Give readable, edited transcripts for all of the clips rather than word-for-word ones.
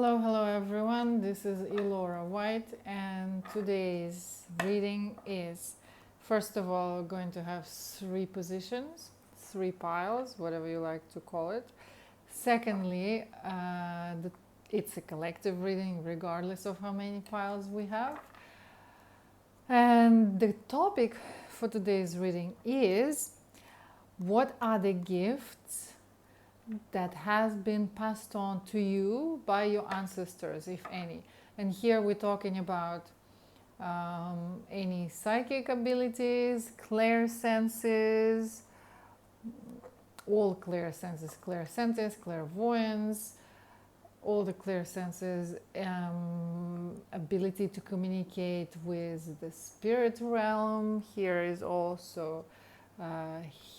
Hello everyone. This is Elora White, and today's reading is, first of all, going to have three positions, three piles, whatever you like to call it. Secondly, it's a collective reading regardless of how many piles we have. And the topic for today's reading is, what are the gifts that has been passed on to you by your ancestors, if any? And here we're talking about any psychic abilities, clairsenses, all clairsenses, clairsentience, clairvoyance, all the clairsenses, ability to communicate with the spirit realm. Here is also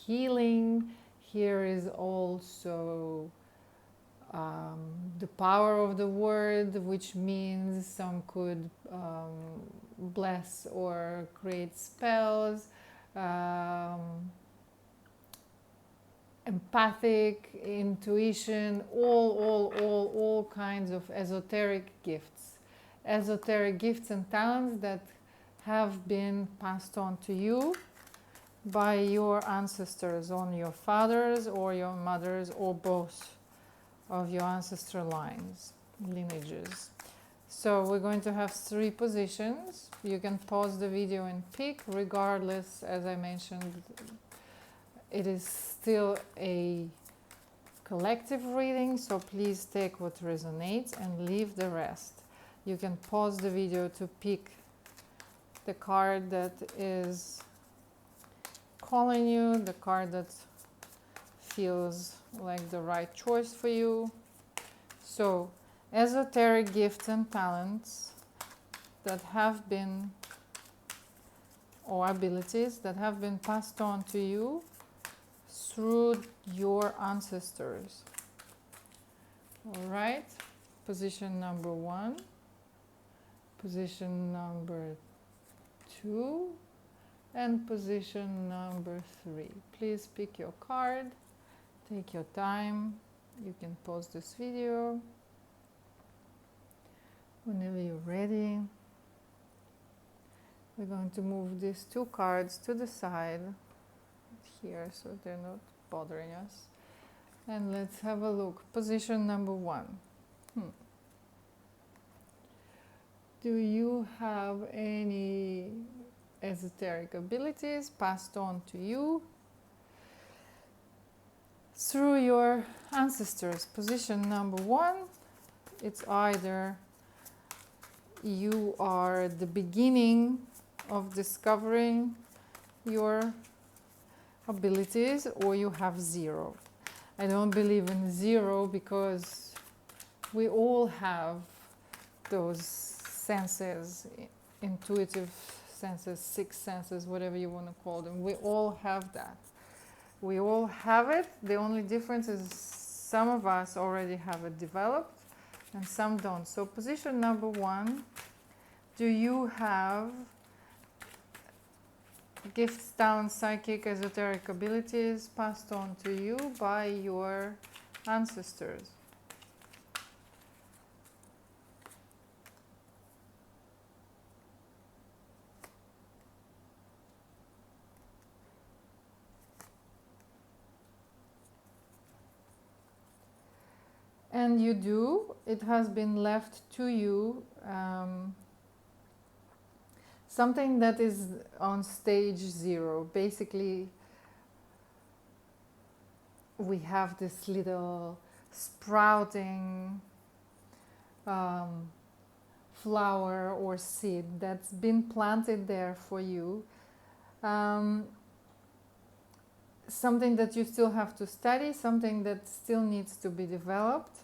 healing. Here is also the power of the word, which means some could bless or create spells, empathic, intuition, all kinds of esoteric gifts and talents that have been passed on to you by your ancestors, on your fathers or your mothers or both of your ancestral lines, lineages. So we're going to have three positions. You can pause the video and pick. Regardless, as I mentioned, it is still a collective reading, so please take what resonates and leave the rest. You can pause the video to pick the card that is calling you, the card that feels like the right choice for you. So, esoteric gifts and talents that have been, or abilities that have been passed on to you through your ancestors. All right, position number 1, position number 2, and position number 3. Please pick your card, take your time. You can pause this video whenever you're ready. We're going to move these two cards to the side here so they're not bothering us. And let's have a look. Position number 1. Do you have any esoteric abilities passed on to you through your ancestors? Position number 1, it's either you are at the beginning of discovering your abilities or you have 0. I don't believe in 0 because we all have those senses, intuitive senses, sixth senses, whatever you want to call them. We all have that. We all have it. The only difference is some of us already have it developed and some don't. So position number 1, do you have gifts, talents, psychic, esoteric abilities passed on to you by your ancestors? And you do. It has been left to you. Something that is on stage 0. Basically, we have this little sprouting flower or seed that's been planted there for you. Something that you still have to study, something that still needs to be developed,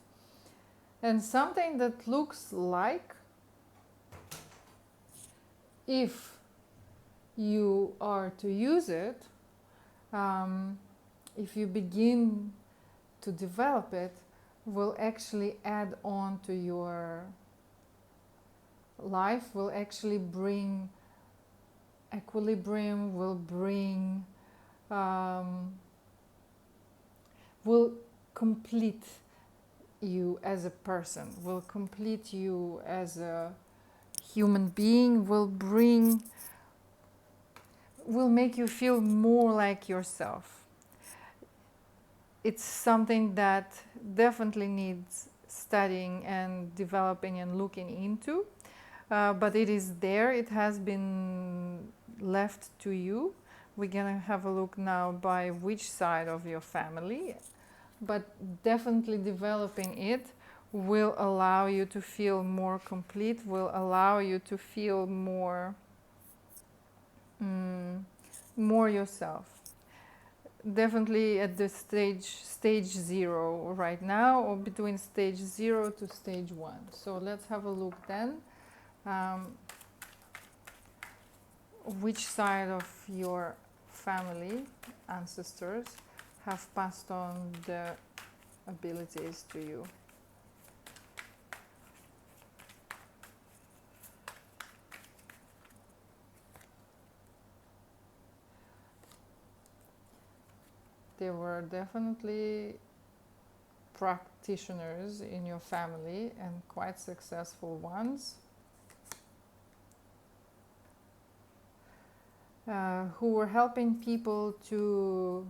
and something that looks like, if you are to use it, if you begin to develop it, will actually add on to your life, will actually bring equilibrium, will bring will complete you as a person, will complete you as a human being, will make you feel more like yourself. It's something that definitely needs studying and developing and looking into, but it is there. It has been left to you. We're gonna have a look now by which side of your family, but definitely developing it will allow you to feel more complete, will allow you to feel more more yourself. Definitely at the stage 0 right now, or between stage 0 to stage 1. So let's have a look then. Which side of your family, ancestors, have passed on the abilities to you? There were definitely practitioners in your family, and quite successful ones, who were helping people to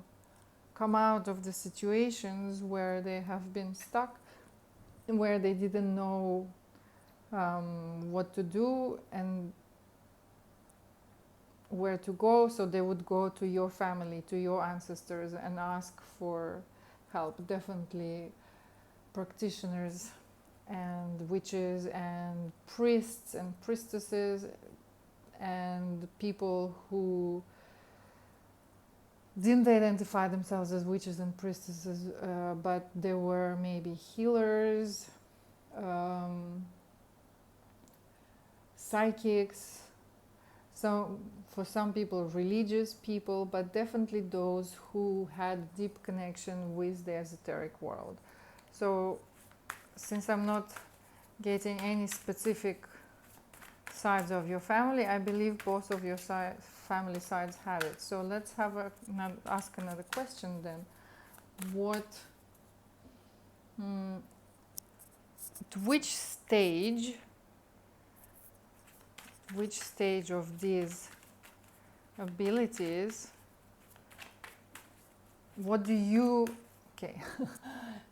come out of the situations where they have been stuck, where they didn't know what to do and where to go. So they would go to your family, to your ancestors, and ask for help. Definitely practitioners and witches and priests and priestesses and people who didn't identify themselves as witches and priestesses, but they were maybe healers, psychics, so for some people religious people, but definitely those who had deep connection with the esoteric world. So since I'm not getting any specific sides of your family, I believe both of your family sides had it. So let's ask another question then. At which stage of these abilities, what do you, okay,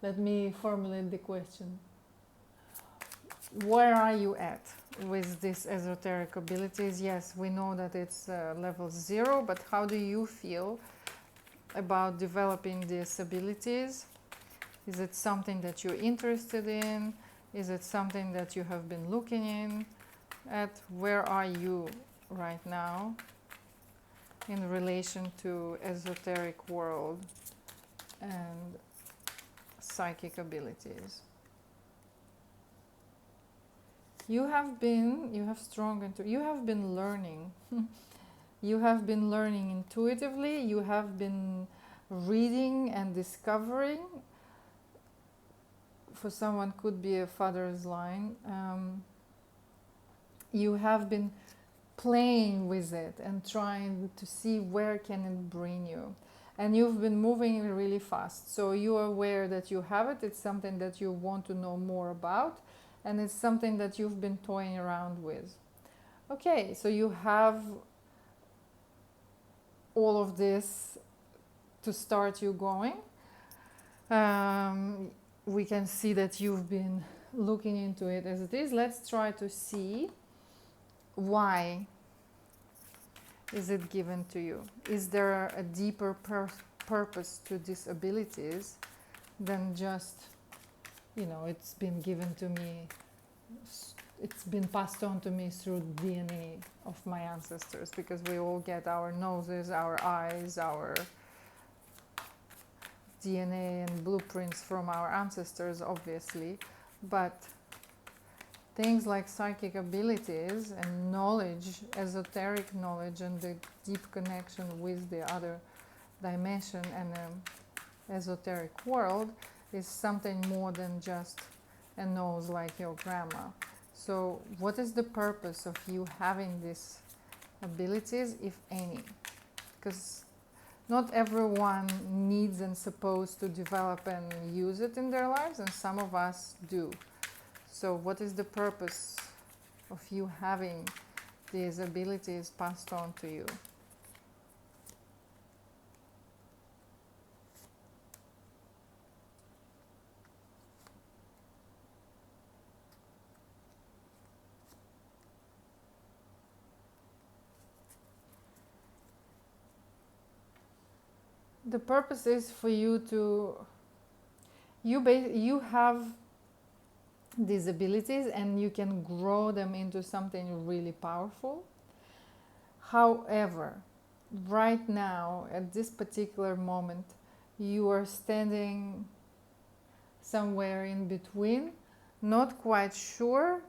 let me formulate the question. Where are you at with these esoteric abilities? Yes, we know that it's level 0, but how do you feel about developing these abilities? Is it something that you're interested in? Is it something that you have been looking at? Where are you right now in relation to esoteric world and psychic abilities? You have been learning. You have been learning intuitively. You have been reading and discovering. For someone, could be a father's line. You have been playing with it and trying to see where can it bring you. And you've been moving really fast. So you are aware that you have it. It's something that you want to know more about. And it's something that you've been toying around with. Okay, so you have all of this to start you going. We can see that you've been looking into it as it is. Let's try to see why is it given to you. Is there a deeper purpose to these abilities than just, it's been given to me, it's been passed on to me through DNA of my ancestors, because we all get our noses, our eyes, our DNA and blueprints from our ancestors, obviously, but things like psychic abilities and knowledge, esoteric knowledge, and the deep connection with the other dimension and esoteric world is something more than just a nose like your grandma. So what is the purpose of you having these abilities, if any? Because Not everyone needs and supposed to develop and use it in their lives, and some of us do. So what is the purpose of you having these abilities passed on to you? The purpose is for you to, you have these abilities and you can grow them into something really powerful. However, right now, at this particular moment, you are standing somewhere in between, not quite sure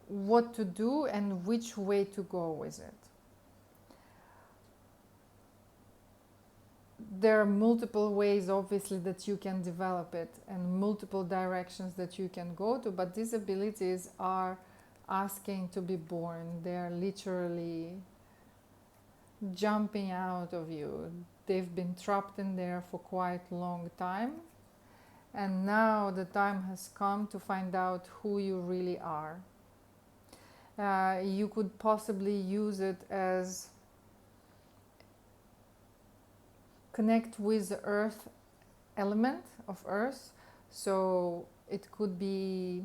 what to do and which way to go with it. There are multiple ways, obviously, that you can develop it and multiple directions that you can go to, but these abilities are asking to be born. They are literally jumping out of you. They've been trapped in there for quite a long time, and now the time has come to find out who you really are. You could possibly use it as connect with the earth element of earth. So it could be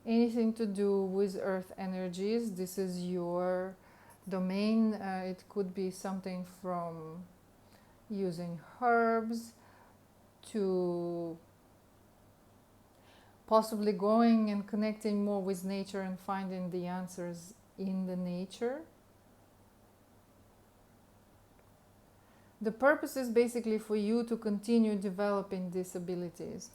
anything to do with earth energies. This is your domain. It could be something from using herbs to possibly going and connecting more with nature and finding the answers in the nature. The purpose is basically for you to continue developing these abilities.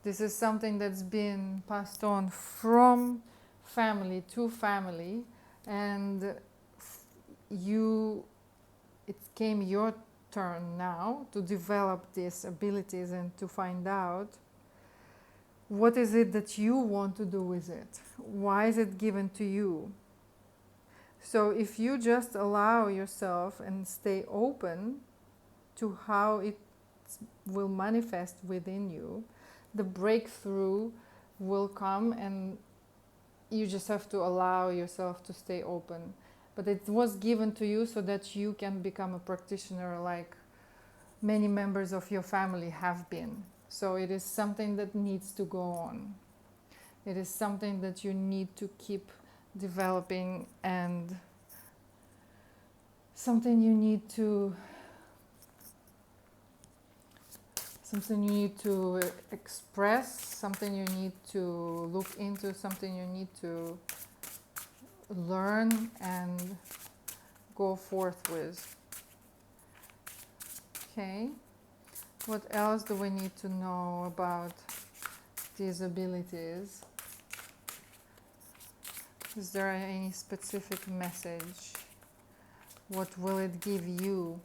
This is something that's been passed on from family to family, and it came your turn now to develop these abilities and to find out what is it that you want to do with it. Why is it given to you? So if you just allow yourself and stay open to how it will manifest within you, the breakthrough will come, and you just have to allow yourself to stay open. But it was given to you so that you can become a practitioner like many members of your family have been. So it is something that needs to go on. It is something that you need to keep developing, and something you need to express, something you need to look into, something you need to learn and go forth with. Okay, what else do we need to know about these abilities? Is there any specific message? What will it give you?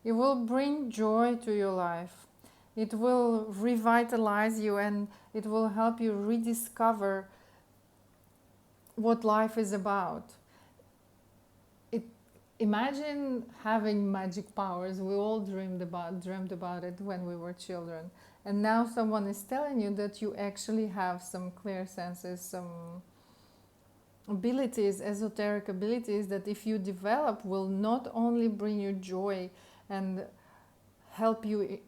It will bring joy to your life. It will revitalize you, and it will help you rediscover what life is about. Imagine having magic powers. We all dreamed about it when we were children. And now someone is telling you that you actually have some clear senses, some abilities, esoteric abilities that if you develop will not only bring you joy and help you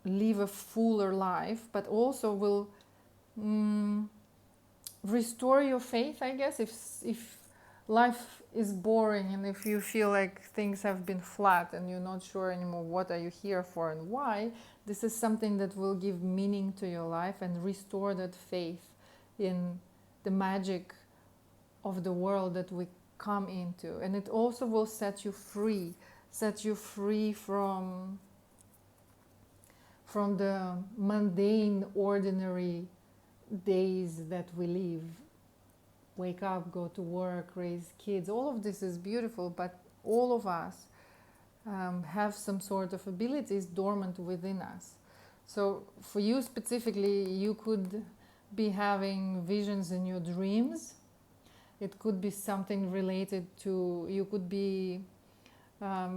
live a fuller life, but also will restore your faith, I guess. If life is boring and if you feel like things have been flat and you're not sure anymore what are you here for and why, this is something that will give meaning to your life and restore that faith in the magic of the world that we come into. And it also will set you free from the mundane, ordinary days that we live. Wake up, go to work, raise kids. All of this is beautiful, but all of us have some sort of abilities dormant within us. So for you specifically, you could be having visions in your dreams. It could be something related to, you could be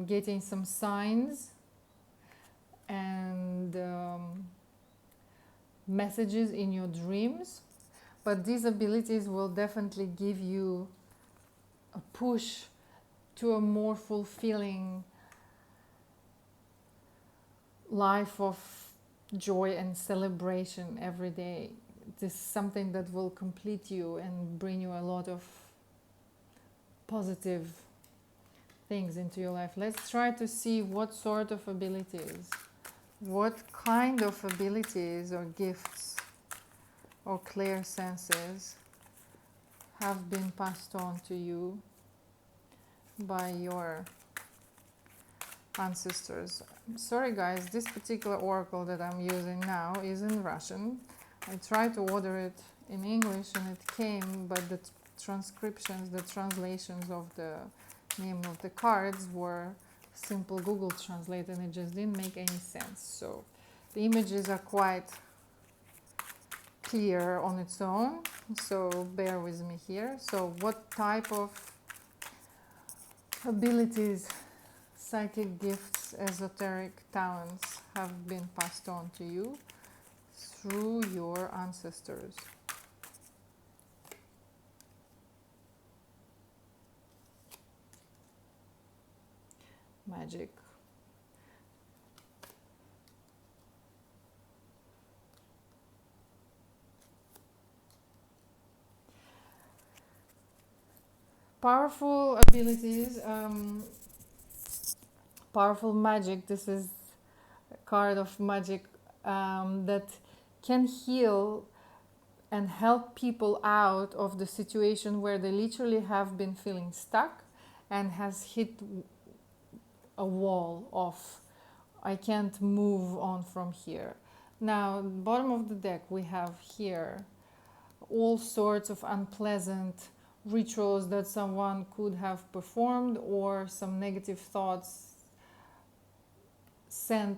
getting some signs and messages in your dreams. But these abilities will definitely give you a push to a more fulfilling life of joy and celebration every day. This is something that will complete you and bring you a lot of positive things into your life. Let's try to see what sort of abilities, what kind of abilities or gifts or clear senses have been passed on to you by your ancestors. Sorry guys, this particular oracle that I'm using now is in Russian. I tried to order it in English and it came, but the transcriptions, the translations of the name of the cards were simple Google Translate and it just didn't make any sense. So the images are quite clear on its own, so bear with me here. So what type of abilities, psychic gifts, esoteric talents have been passed on to you through your ancestors? Magic. Powerful abilities, powerful magic. This is a card of magic that can heal and help people out of the situation where they literally have been feeling stuck and has hit a wall of I can't move on from here. Now, bottom of the deck, we have here all sorts of unpleasant rituals that someone could have performed or some negative thoughts sent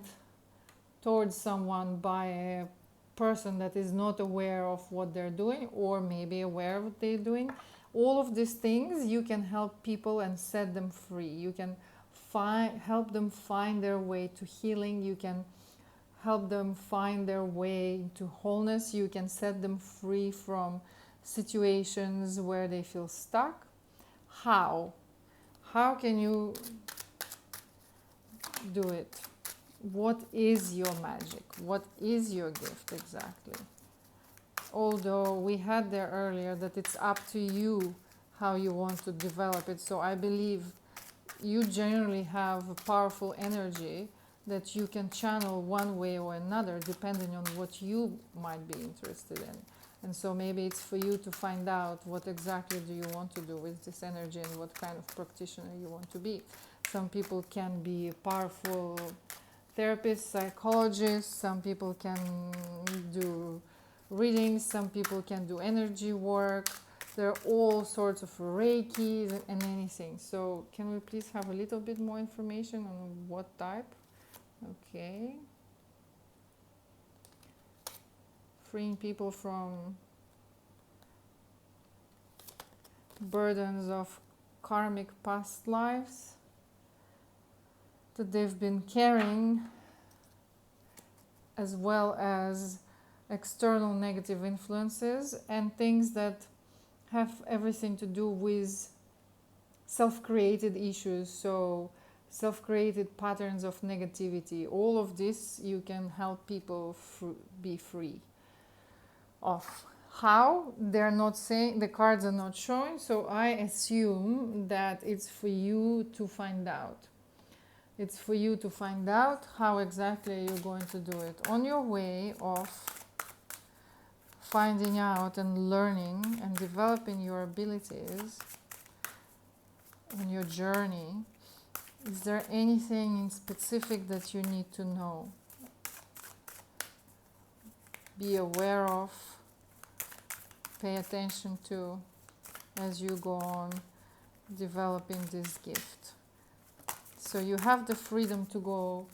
towards someone by a person that is not aware of what they're doing or maybe aware of what they're doing. All of these things, you can help people and set them free. You can help them find their way to healing. You can help them find their way to wholeness. You can set them free from situations where they feel stuck. How? How can you do it? What is your magic? What is your gift exactly? Although we had there earlier that it's up to you how you want to develop it. So I believe you generally have a powerful energy that you can channel one way or another depending on what you might be interested in. And so maybe it's for you to find out what exactly do you want to do with this energy and what kind of practitioner you want to be. Some people can be powerful therapists, psychologists, some people can do readings, some people can do energy work. There are all sorts of Reiki and anything. So can we please have a little bit more information on what type? Okay. Freeing people from burdens of karmic past lives that they've been carrying, as well as external negative influences and things that have everything to do with self-created issues, so self-created patterns of negativity. All of this you can help people be free of. How? They're not saying, the cards are not showing, so I assume that it's for you to find out. It's for you to find out how exactly you're going to do it. On your way of finding out and learning and developing your abilities on your journey, is there anything in specific that you need to know? Be aware of, pay attention to as you go on developing this gift. So you have the freedom to go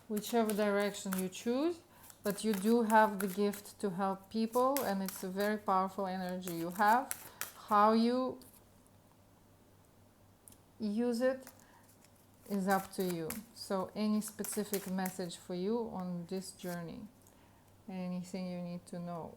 whichever direction you choose, but you do have the gift to help people, and it's a very powerful energy you have. How you use it is up to you. So any specific message for you on this journey? Anything you need to know?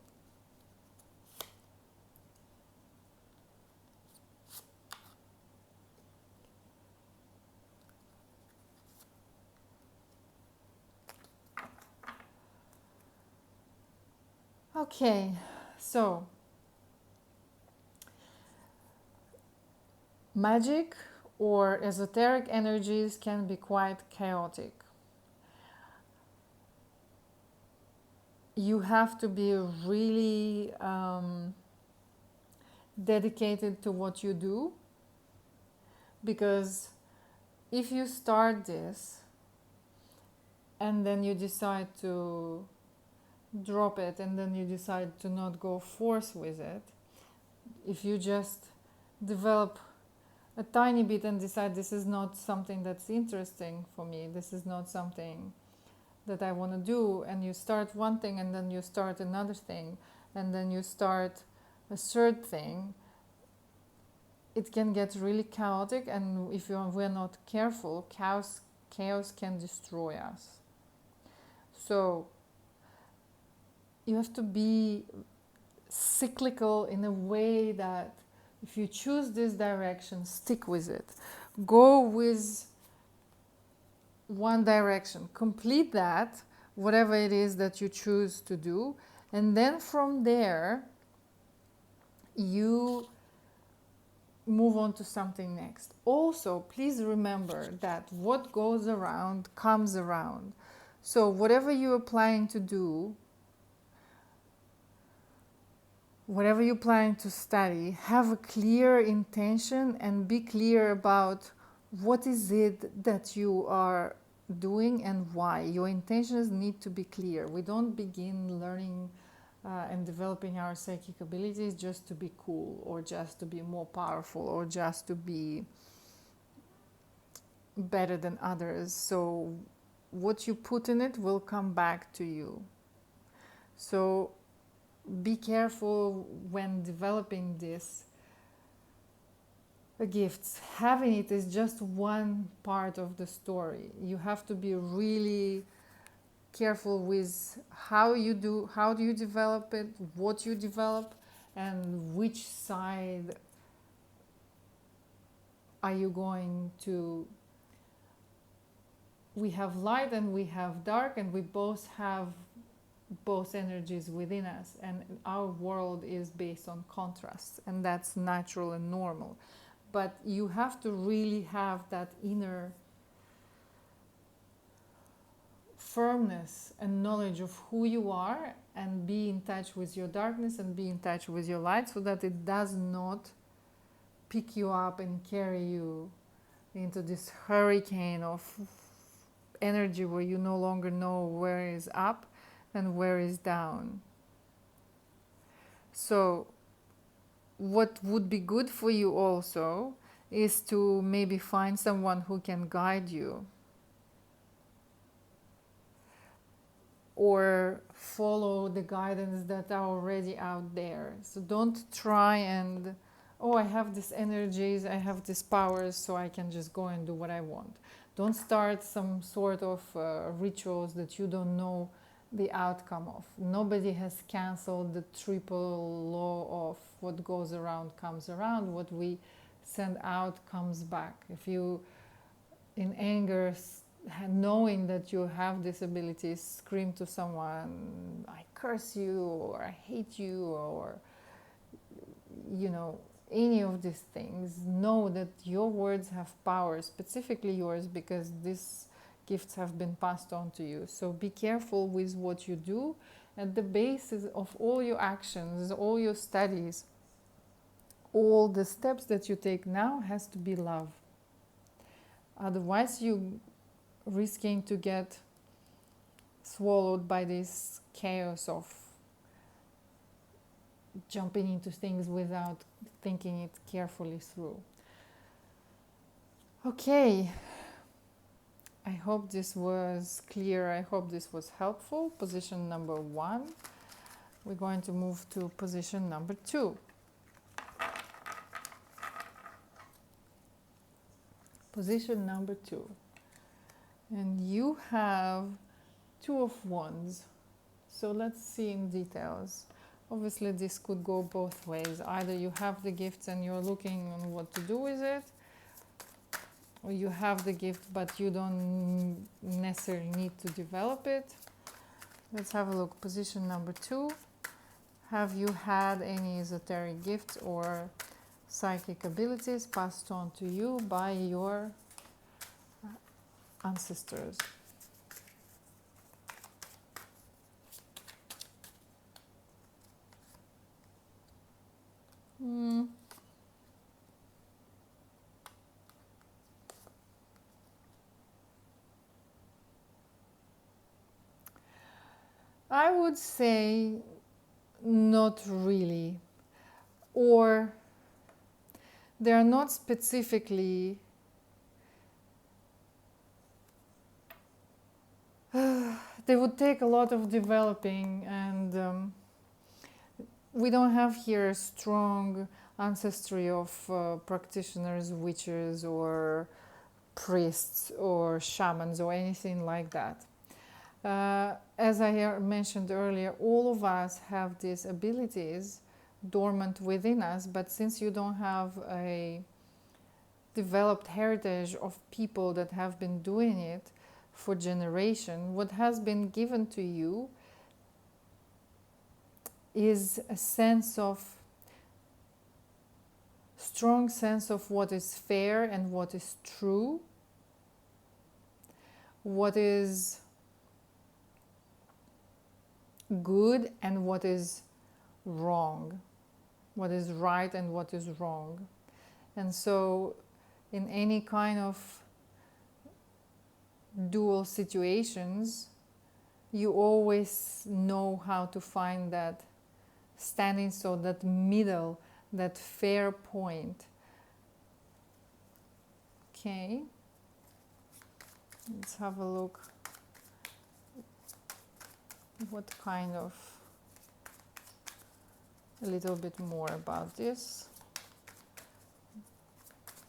Okay, so magic or esoteric energies can be quite chaotic. You have to be really dedicated to what you do, because if you start this and then you decide to drop it and then you decide to not go forth with it, if you just develop a tiny bit and decide this is not something that's interesting for me, this is not something that I want to do, and you start one thing and then you start another thing and then you start a third thing, it can get really chaotic, and if we're not careful, chaos can destroy us. So you have to be cyclical in a way that if you choose this direction, stick with it. Go with one direction, complete that, whatever it is that you choose to do, and then from there you move on to something next. Also, please remember that what goes around comes around. So whatever you're planning to do, whatever you're planning to study, have a clear intention and be clear about what is it that you are doing and why. Your intentions need to be clear. We don't begin learning and developing our psychic abilities just to be cool, or just to be more powerful, or just to be better than others. So what you put in it will come back to you. So be careful when developing this gifts. Having it is just one part of the story. You have to be really careful with how do you develop it, what you develop, and which side are you going to. We have light and we have dark, and we both have both energies within us, and our world is based on contrasts, and that's natural and normal. But you have to really have that inner firmness and knowledge of who you are, and be in touch with your darkness and be in touch with your light, so that it does not pick you up and carry you into this hurricane of energy where you no longer know where is up and where is down. So what would be good for you also is to maybe find someone who can guide you, or follow the guidance that are already out there. So don't try and, oh, I have these energies, I have these powers, so I can just go and do what I want. Don't start some sort of rituals that you don't know the outcome of. Nobody has cancelled the triple law of what goes around comes around. What we send out comes back. If you, in anger, knowing that you have this ability, scream to someone, I curse you, or I hate you, or any of these things, know that your words have power, specifically yours, because these gifts have been passed on to you. So be careful with what you do. At the basis of all your actions, all your studies, all the steps that you take now has to be love. Otherwise you risking to get swallowed by this chaos of jumping into things without thinking it carefully through. Okay, I hope this was clear. I hope this was helpful. Position number 1. We're going to move to position number 2. Position number 2. And you have 2 of Wands. So let's see in details. Obviously, this could go both ways. Either you have the gifts and you're looking on what to do with it, or you have the gift but you don't necessarily need to develop it. Let's have a look. Position number 2. Have you had any esoteric gifts or psychic abilities passed on to you by your ancestors? I would say not really, or they are not specifically they would take a lot of developing, and we don't have here a strong ancestry of practitioners, witches or priests or shamans or anything like that. As I mentioned earlier, all of us have these abilities dormant within us, but since you don't have a developed heritage of people that have been doing it for generations, what has been given to you is a strong sense of what is fair and what is true, what is good and what is wrong, what is right and what is wrong. And so in any kind of dual situations, you always know how to find that standing, so that middle, that fair point. Okay, let's have a look. What kind of, a little bit more about this.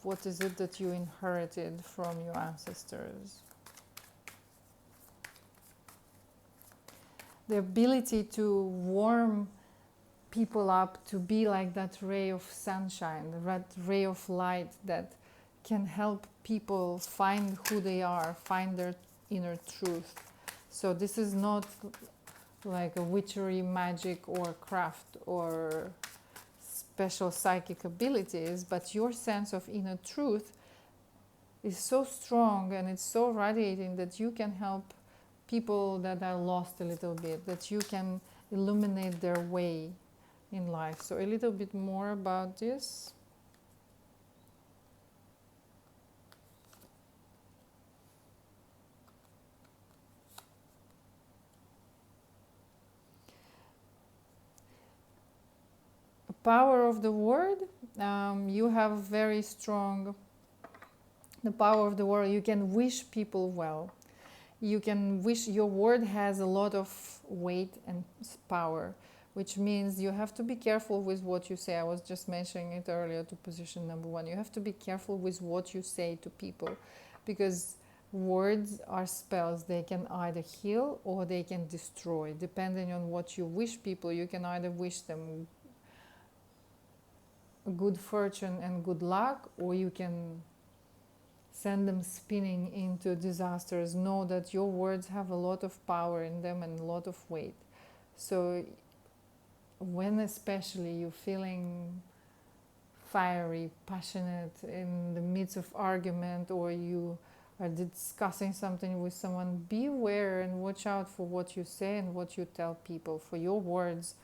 What is it that you inherited from your ancestors? The ability to warm people up, to be like that ray of sunshine, that ray of light that can help people find who they are, find their inner truth. So this is not like a witchery, magic or craft or special psychic abilities, but your sense of inner truth is so strong and it's so radiating that you can help people that are lost a little bit, that you can illuminate their way in life. So a little bit more about this. Power of the word, you have very strong, the power of the word. You can wish people well. You can wish, your word has a lot of weight and power, which means you have to be careful with what you say. I was just mentioning it earlier to position number 1. You have to be careful with what you say to people, because words are spells. They can either heal or they can destroy. Depending on what you wish people, you can either wish them good fortune and good luck, or you can send them spinning into disasters. Know that your words have a lot of power in them and a lot of weight. So when especially you're feeling fiery, passionate in the midst of argument, or you are discussing something with someone, be aware and watch out for what you say and what you tell people, for your words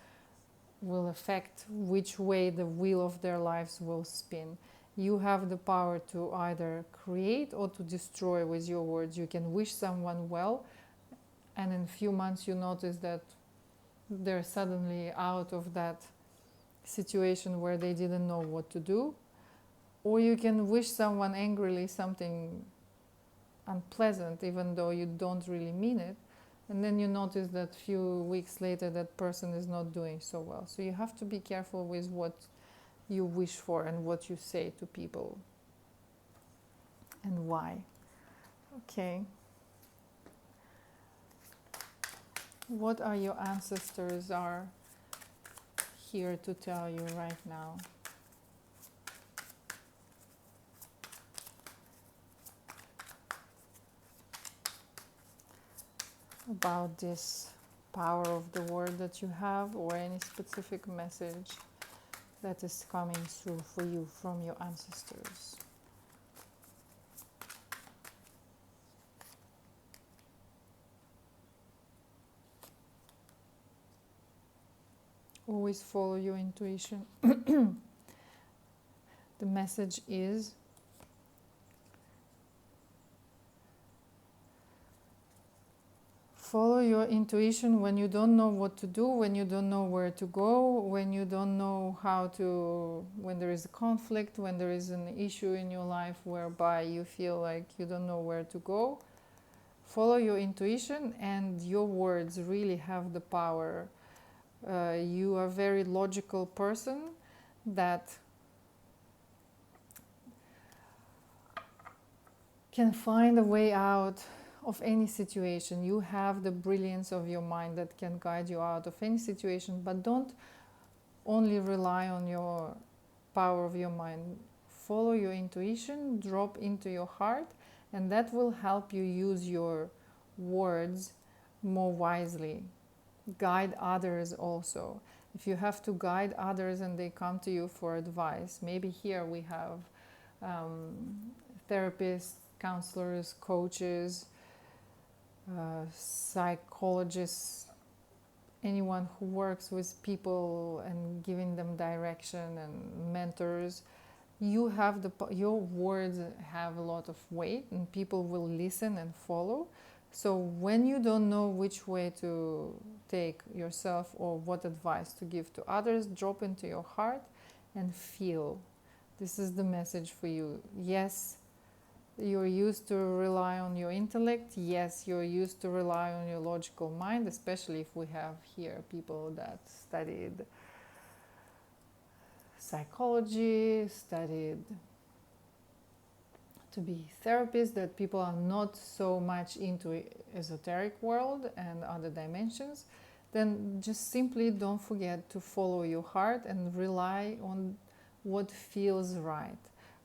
will affect which way the wheel of their lives will spin. You have the power to either create or to destroy with your words. You can wish someone well, and in a few months you notice that they're suddenly out of that situation where they didn't know what to do. Or you can wish someone angrily something unpleasant, even though you don't really mean it. And then you notice that few weeks later that person is not doing so well. So you have to be careful with what you wish for and what you say to people and why. Okay. What are your ancestors are here to tell you right now? About this power of the word that you have, or any specific message that is coming through for you from your ancestors. Always follow your intuition. The message is follow your intuition when you don't know what to do, when you don't know where to go, when you don't know how to, when there is a conflict, when there is an issue in your life whereby you feel like you don't know where to go. Follow your intuition, and your words really have the power. You are a very logical person that can find a way out of any situation. You have the brilliance of your mind that can guide you out of any situation, but don't only rely on your power of your mind. Follow your intuition, drop into your heart, and that will help you use your words more wisely. Guide others also. If you have to guide others and they come to you for advice, maybe here we have therapists, counselors, coaches, psychologists, anyone who works with people and giving them direction, and mentors. You have your words have a lot of weight, and people will listen and follow. So when you don't know which way to take yourself or what advice to give to others, drop into your heart and feel. This is the message for you. Yes, you're used to rely on your intellect. Yes, you're used to rely on your logical mind, especially if we have here people that studied psychology, studied to be therapists, that people are not so much into esoteric world and other dimensions. Then just simply don't forget to follow your heart and rely on what feels right.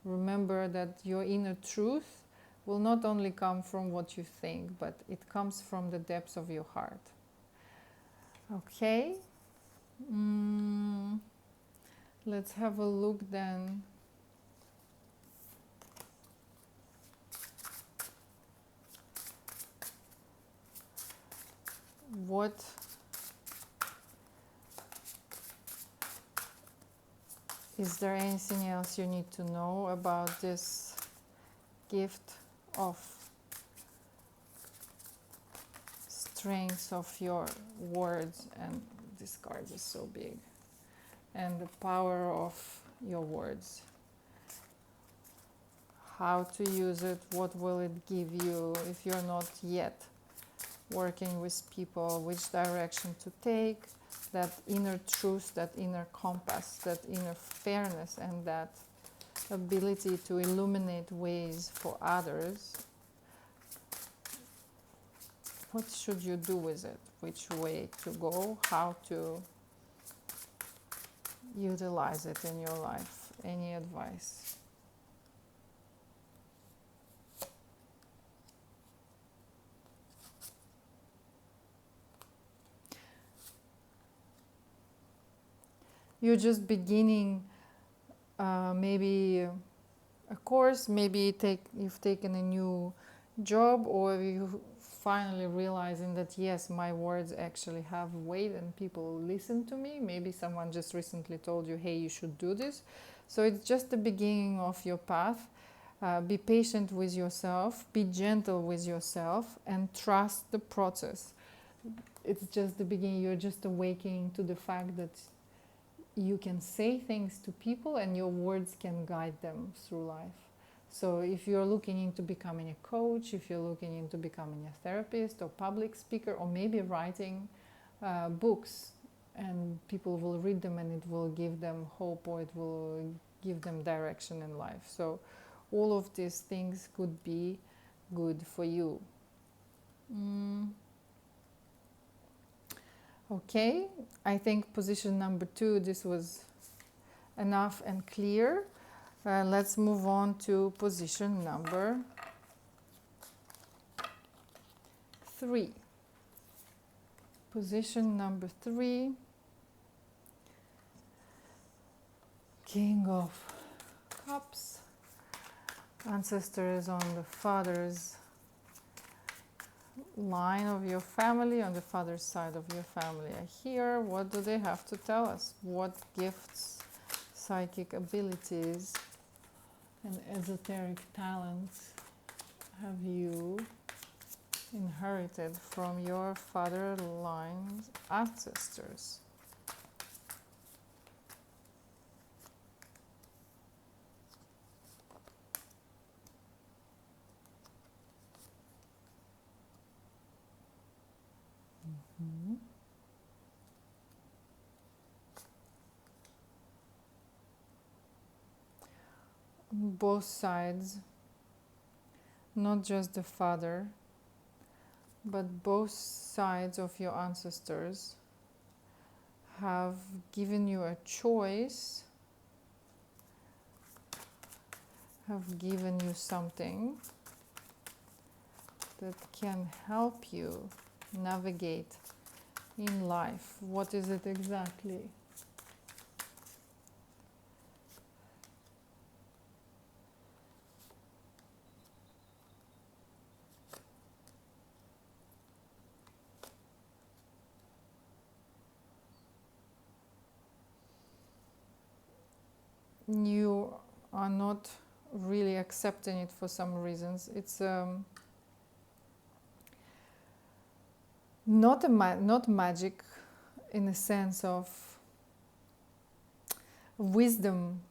Remember that your inner truth will not only come from what you think, but it comes from the depths of your heart. Okay. Let's have a look then. What is there anything else you need to know about this gift of strength of your words? And this card is so big. And the power of your words. How to use it, what will it give you if you're not yet working with people, which direction to take, that inner truth, that inner compass, that inner fairness, and that ability to illuminate ways for others. What should you do with it? Which way to go? How to utilize it in your life? Any advice? You're just beginning maybe a course, maybe you've taken a new job, or you finally realizing that yes, my words actually have weight and people listen to me. Maybe someone just recently told you, hey, you should do this. So it's just the beginning of your path. Be patient with yourself, be gentle with yourself, and trust the process. It's just the beginning. You're just awakening to the fact that you can say things to people and your words can guide them through life. So if you're looking into becoming a coach, if you're looking into becoming a therapist or public speaker, or maybe writing books, and people will read them and it will give them hope, or it will give them direction in life. So all of these things could be good for you. Okay, I think position number 2, this was enough and clear. Let's move on to position number 3. Position number 3, King of Cups, ancestors on the father's line of your family, on the father's side of your family are here. What do they have to tell us? What gifts, psychic abilities, and esoteric talents have you inherited from your father line's ancestors? Both sides, not just the father, but both sides of your ancestors have given you a choice, have given you something that can help you navigate in life. What is it exactly? You are not really accepting it for some reasons. It's not magic in the sense of wisdom.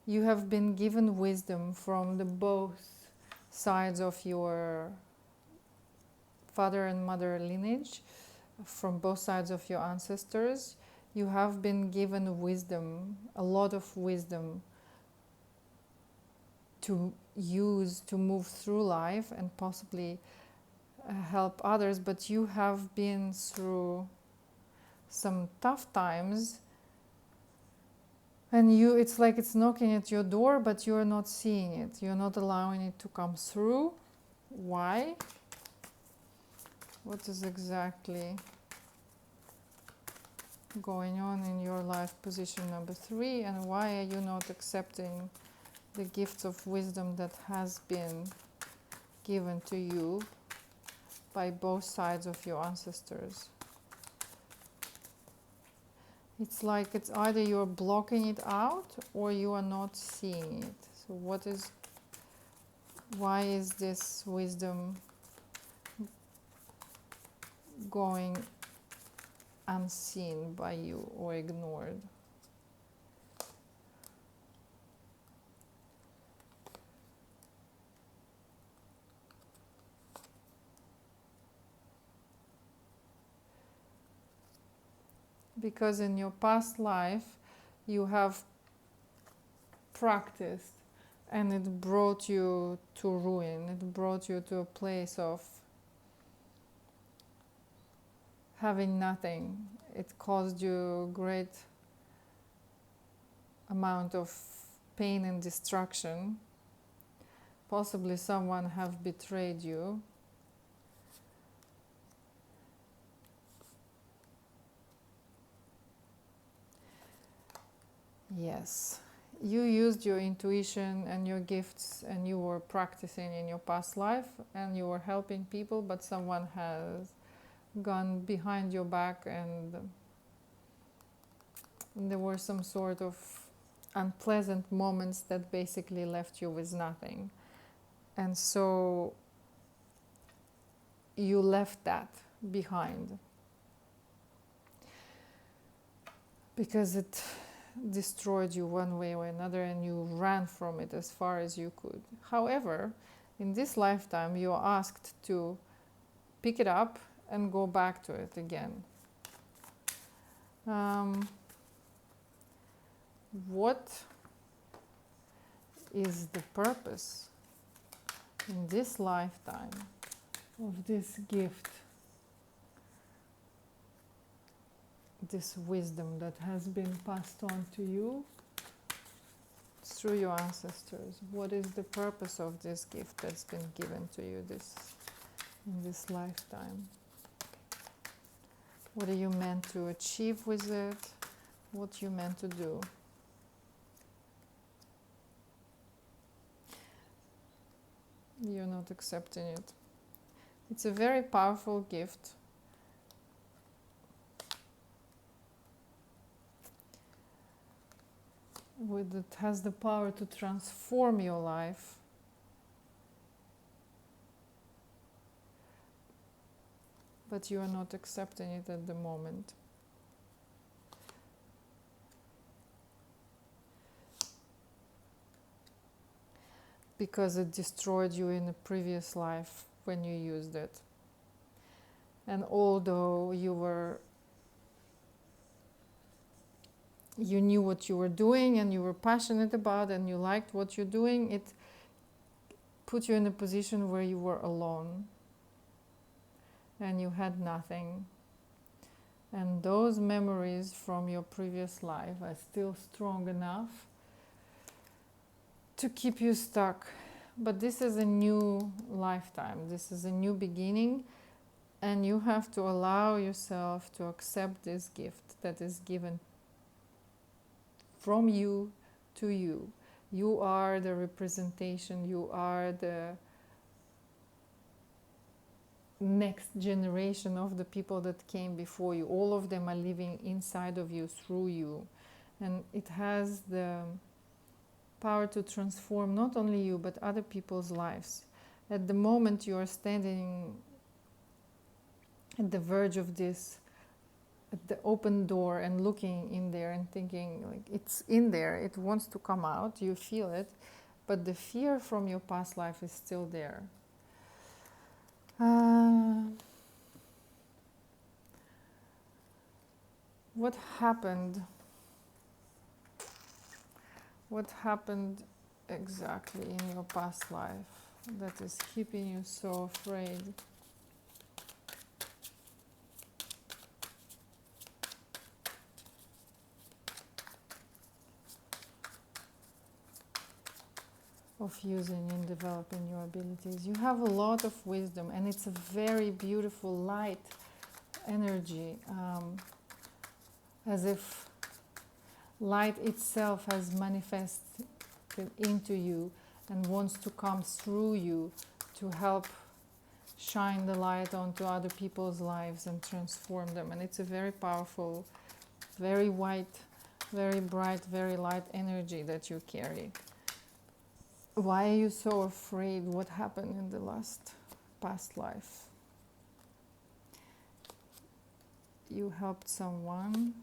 You have been given wisdom from the both sides of your father and mother lineage, from both sides of your ancestors. You have been given wisdom, a lot of wisdom, to use to move through life and possibly help others, but you have been through some tough times, and it's like it's knocking at your door, but you're not seeing it, you're not allowing it to come through. Why? What is exactly going on in your life, position number 3, and why are you not accepting the gifts of wisdom that has been given to you by both sides of your ancestors? It's like it's either you're blocking it out or you are not seeing it. So why is this wisdom going unseen by you or ignored? Because in your past life you have practiced and it brought you to ruin, it brought you to a place of having nothing. It caused you great amount of pain and destruction. Possibly someone have betrayed you. Yes, you used your intuition and your gifts and you were practicing in your past life and you were helping people, but someone has gone behind your back and there were some sort of unpleasant moments that basically left you with nothing. And so you left that behind because it destroyed you one way or another, and you ran from it as far as you could. However, in this lifetime, you are asked to pick it up and go back to it again. What is the purpose in this lifetime of this gift, this wisdom that has been passed on to you through your ancestors? What is the purpose of this gift that's been given to you in this lifetime? What are you meant to achieve with it? What you meant to do? You're not accepting it. It's a very powerful gift. It has the power to transform your life. But you are not accepting it at the moment. Because it destroyed you in a previous life when you used it. And although you knew what you were doing and you were passionate about and you liked what you're doing, it put you in a position where you were alone and you had nothing. And those memories from your previous life are still strong enough to keep you stuck. But this is a new lifetime. This is a new beginning, and you have to allow yourself to accept this gift that is given from you to you. You are the representation. You are the next generation of the people that came before you. All of them are living inside of you, through you. And it has the power to transform not only you, but other people's lives. At the moment you are standing at the verge of this, at the open door, and looking in there and thinking, like, it's in there, it wants to come out, you feel it, but the fear from your past life is still there. What happened? What happened exactly in your past life that is keeping you so afraid? Of using and developing your abilities. You have a lot of wisdom, and it's a very beautiful light energy, as if light itself has manifested into you and wants to come through you to help shine the light onto other people's lives and transform them. And it's a very powerful, very white, very bright, very light energy that you carry. Why are you so afraid? What happened in the past life? You helped someone.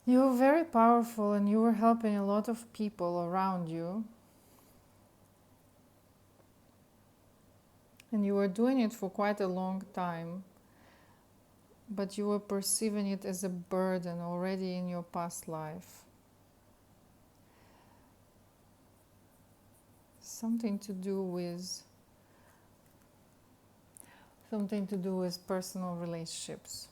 You were very powerful and you were helping a lot of people around you. And you were doing it for quite a long time. But you were perceiving it as a burden already in your past life. Something to do with personal relationships.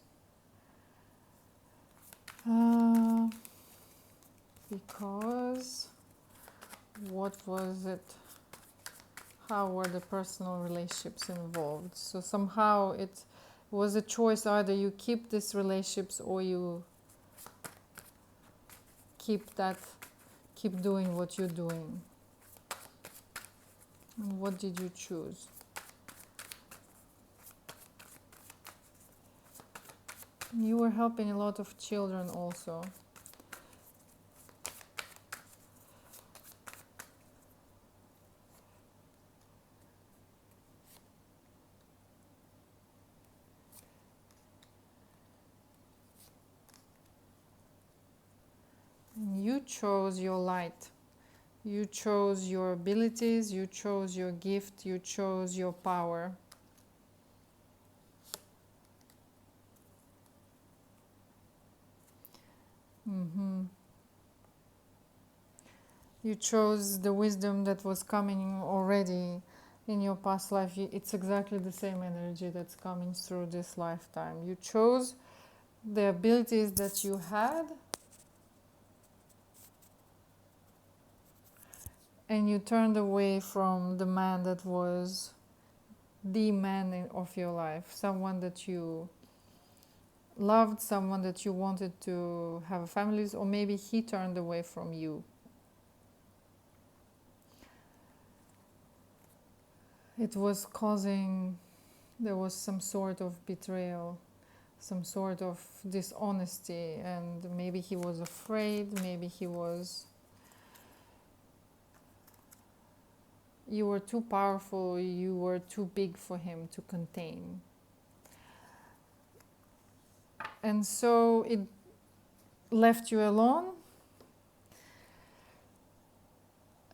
Because what was it? How were the personal relationships involved? So somehow it was a choice, either you keep these relationships or you keep doing what you're doing. And what did you choose? You were helping a lot of children also. And you chose your light. You chose your abilities, you chose your gift, you chose your power. You chose the wisdom that was coming already in your past life. It's exactly the same energy that's coming through this lifetime. You chose the abilities that you had, and you turned away from the man that was the man of your life, someone that you loved, someone that you wanted to have a family with, or maybe he turned away from you. It was causing, there was some sort of betrayal, some sort of dishonesty, and maybe he was afraid, maybe he was, you were too powerful, you were too big for him to contain. And so it left you alone.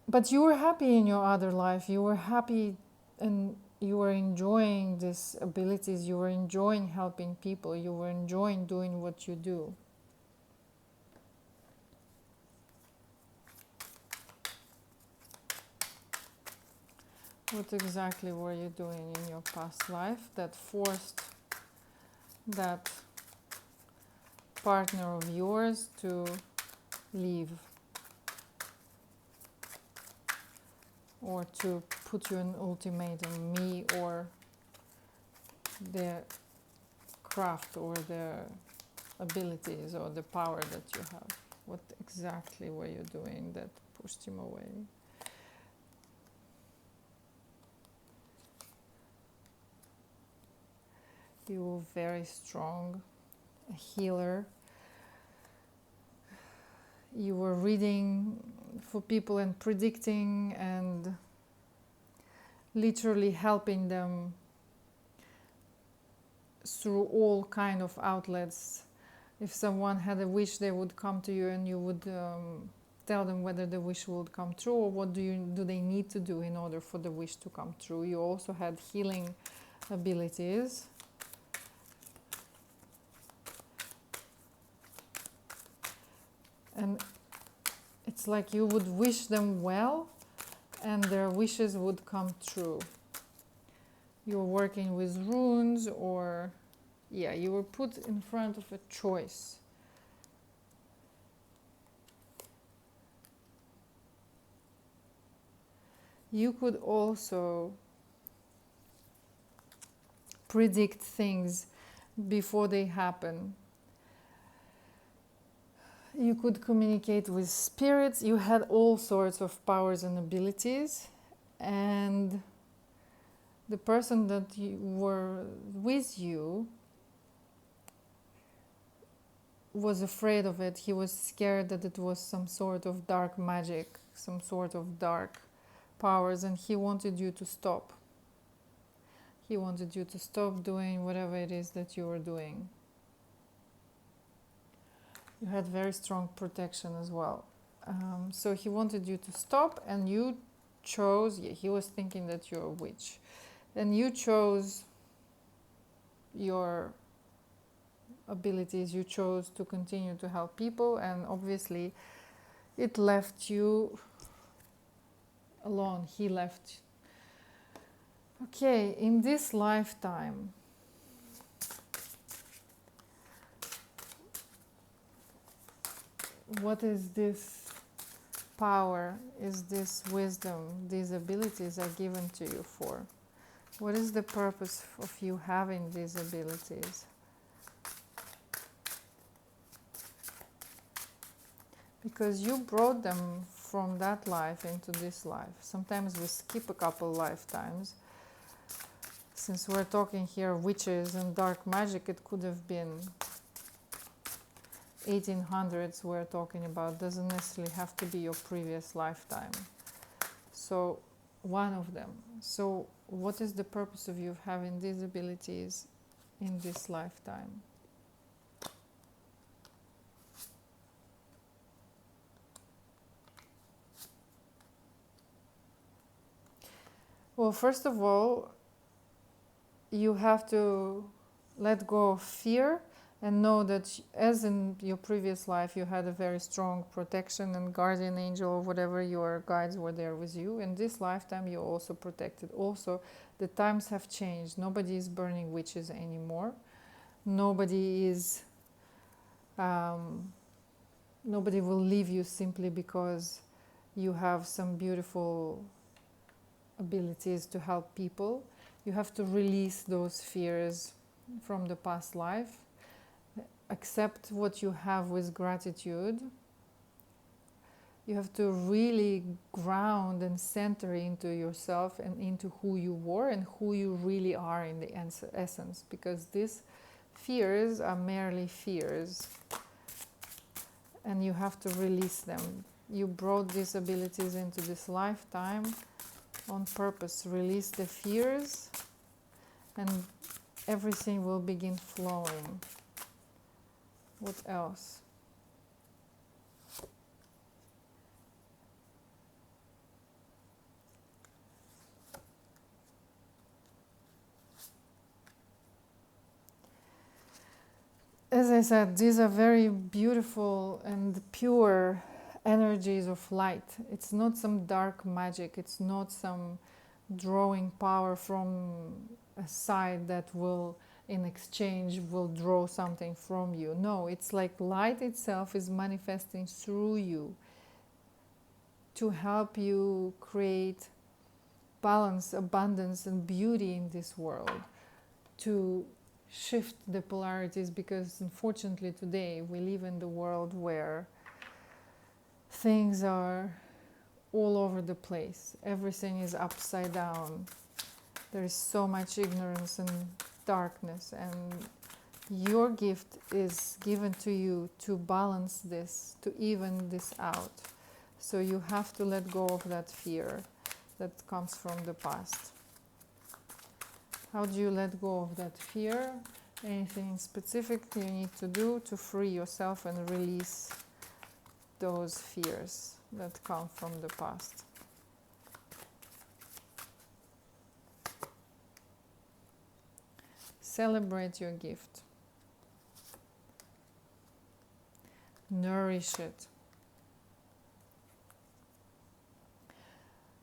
But you were happy in your other life. You were happy and you were enjoying these abilities. You were enjoying helping people. You were enjoying doing what you do. What exactly were you doing in your past life that forced that partner of yours to leave? Or to put you an ultimatum, me or the craft or the abilities or the power that you have. What exactly were you doing that pushed him away? You were very strong, a healer. You were reading for people and predicting and literally helping them through all kind of outlets. If someone had a wish, they would come to you and you would tell them whether the wish would come true or what do they need to do in order for the wish to come true. You also had healing abilities. And it's like you would wish them well and their wishes would come true. You were working with runes or, yeah, you were put in front of a choice. You could also predict things before they happen. You could communicate with spirits. You had all sorts of powers and abilities. And the person that you were with you was afraid of it. He was scared that it was some sort of dark magic, some sort of dark powers, and he wanted you to stop. He wanted you to stop doing whatever it is that you were doing. You had very strong protection as well. So he wanted you to stop, and you chose, he was thinking that you're a witch. And you chose your abilities, you chose to continue to help people, and obviously it left you alone. He left. Okay, in this lifetime, what is this power, is this wisdom, these abilities are given to you for? What is the purpose of you having these abilities? Because you brought them from that life into this life. Sometimes we skip a couple lifetimes. Since we're talking here witches and dark magic, it could have been 1800s we're talking about, doesn't necessarily have to be your previous lifetime. So one of them. So what is the purpose of you having these abilities in this lifetime? Well, first of all, you have to let go of fear and know that, as in your previous life, you had a very strong protection and guardian angel or whatever, your guides were there with you. In this lifetime, you're also protected. Also, the times have changed. Nobody is burning witches anymore. Nobody is... nobody will leave you simply because you have some beautiful abilities to help people. You have to release those fears from the past life. Accept what you have with gratitude. You have to really ground and center into yourself and into who you were and who you really are in the essence, because these fears are merely fears and you have to release them. You brought these abilities into this lifetime on purpose. Release the fears and everything will begin flowing. What else? As I said, these are very beautiful and pure energies of light. It's not some dark magic. It's not some drawing power from a side that will, in exchange, will draw something from you. No, it's like light itself is manifesting through you to help you create balance, abundance, and beauty in this world, to shift the polarities, because unfortunately today we live in the world where things are all over the place. Everything is upside down. There is so much ignorance and darkness, and your gift is given to you to balance this, to even this out. So you have to let go of that fear that comes from the past. How do you let go of that fear? Anything specific you need to do to free yourself and release those fears that come from the past? Celebrate your gift. Nourish it.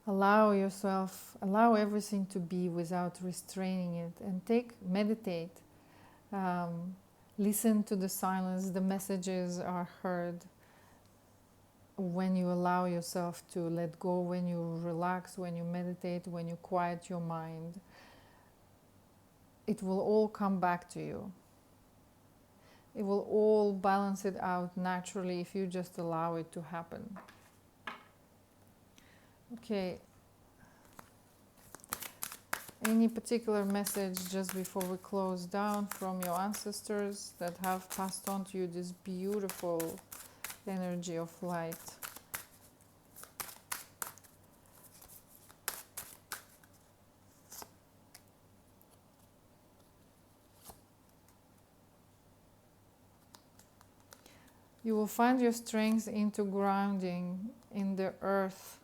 Allow yourself, allow everything to be without restraining it, and meditate. Listen to the silence. The messages are heard when you allow yourself to let go, when you relax, when you meditate, when you quiet your mind. It will all come back to you. It will all balance it out naturally if you just allow it to happen. Okay. Any particular message just before we close down from your ancestors that have passed on to you this beautiful energy of light? You will find your strength into grounding in the earth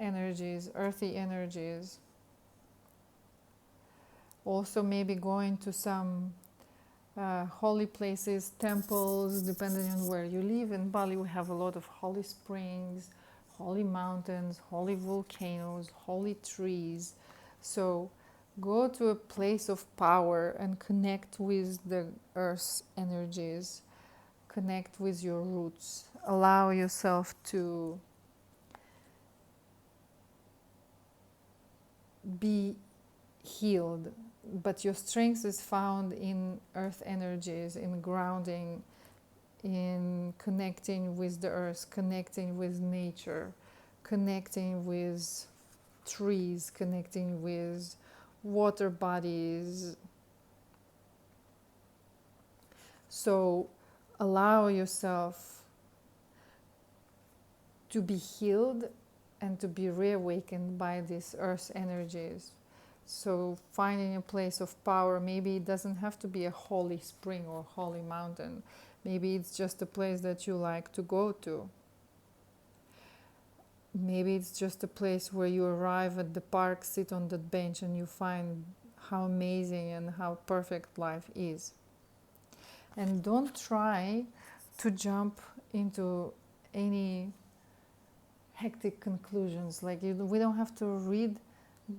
energies, earthy energies. Also maybe going to some holy places, temples, depending on where you live. In Bali we have a lot of holy springs, holy mountains, holy volcanoes, holy trees. So go to a place of power and connect with the earth's energies. Connect with your roots. Allow yourself to be healed, but your strength is found in earth energies, in grounding, in connecting with the earth, connecting with nature, connecting with trees, connecting with water bodies. So allow yourself to be healed and to be reawakened by these earth energies. So finding a place of power, maybe it doesn't have to be a holy spring or holy mountain. Maybe it's just a place that you like to go to. Maybe it's just a place where you arrive at the park, sit on that bench, and you find how amazing and how perfect life is. And don't try to jump into any hectic conclusions. Like we don't have to read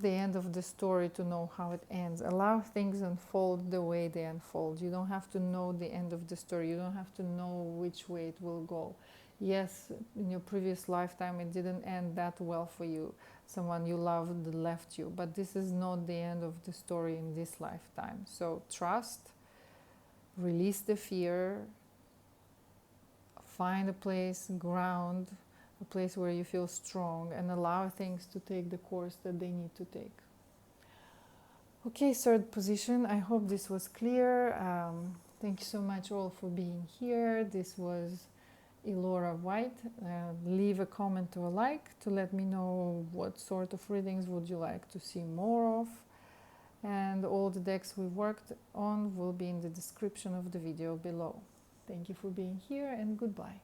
the end of the story to know how it ends. Allow things unfold the way they unfold. You don't have to know the end of the story. You don't have to know which way it will go. Yes, in your previous lifetime it didn't end that well for you. Someone you loved left you, but this is not the end of the story in this lifetime. So trust, release the fear, find a place, ground, a place where you feel strong, and allow things to take the course that they need to take. Okay, third position. I hope this was clear. Thank you so much all for being here. This was Elora White. Leave a comment or a like to let me know what sort of readings would you like to see more of. And all the decks we worked on will be in the description of the video below. Thank you for being here and goodbye.